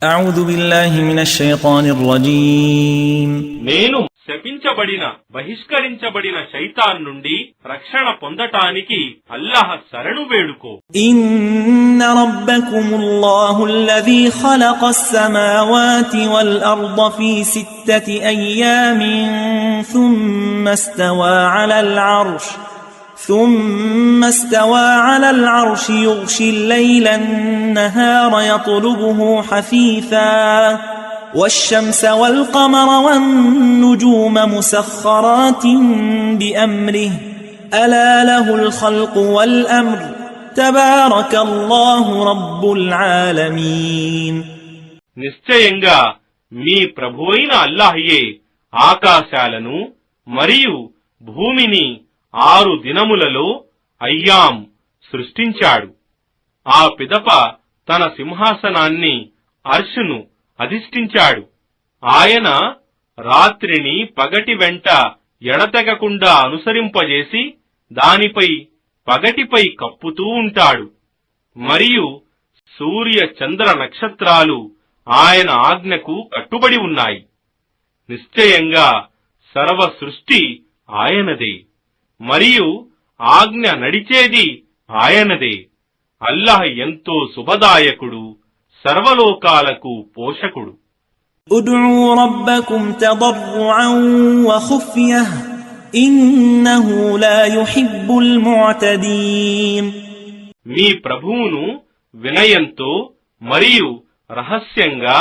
أعوذ بالله من الشيطان الرجيم నేను శపించబడిన బహిష్కరించబడిన శైతాన్ నుండి రక్షణ పొందటానికి అల్లాహ్ శరణు వేడుకో. إن ربكم الله الذي خلق السماوات والأرض في 6 أيام ثم استوى على العرش يغشي الليل النهار يطلبه حثيثا والشمس والقمر والنجوم مسخرات بأمره ألا له الخلق والأمر تبارك الله رب العالمين. నిశ్చయంగా మీ ప్రభువైన అల్లాహయే ఆకాశాలను మరియు భూమిని 6 దినములలో అయ్యాం సృష్టించాడు. ఆ పిదప తన సింహాసనాన్ని అర్షును అధిష్ఠించాడు. ఆయన రాత్రిని పగటి వెంట ఎడతెగకుండా అనుసరింపజేసి దానిపై పగటిపై కప్పుతూ ఉంటాడు. మరియు సూర్య చంద్ర నక్షత్రాలు ఆయన ఆజ్ఞకు కట్టుబడి ఉన్నాయి. నిశ్చయంగా సర్వ సృష్టి ఆయనదే మరియు ఆజ్ఞ నడిచేది ఆయనదే. అల్లాహ్ ఎంతో శుభదాయకుడు, సర్వలోకాలకు పోషకుడు. ادعوا ربكم تضرعا وخفية إنه لا يحب المعتدين. మీ ప్రభువును వినయంతో మరియు రహస్యంగా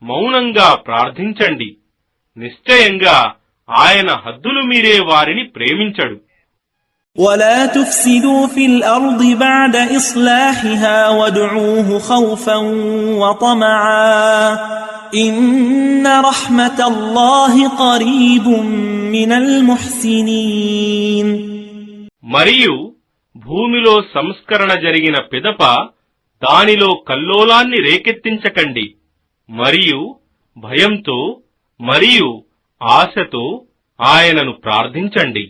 మౌనంగా ప్రార్థించండి. నిశ్చయంగా ఆయన హద్దులు మీరే వారిని ప్రేమించడు. ولا تفسدوا في الأرض بعد إصلاحها وادعوه خوفا وطمعا إن رحمة الله قريب من المحسنين. మరియు భూమిలో సంస్కరణ జరిగిన పిదప దానిలో కల్లోలాన్ని రేకెత్తించకండి. మరియు భయంతో మరియు ఆశతో ఆయనను ప్రార్థించండి.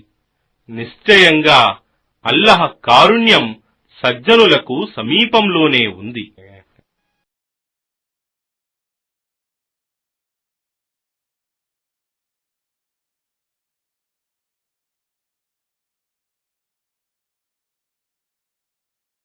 నిశ్చయంగా అల్లాహ్ కారుణ్యం సజ్జనులకు సమీపంలోనే ఉంది.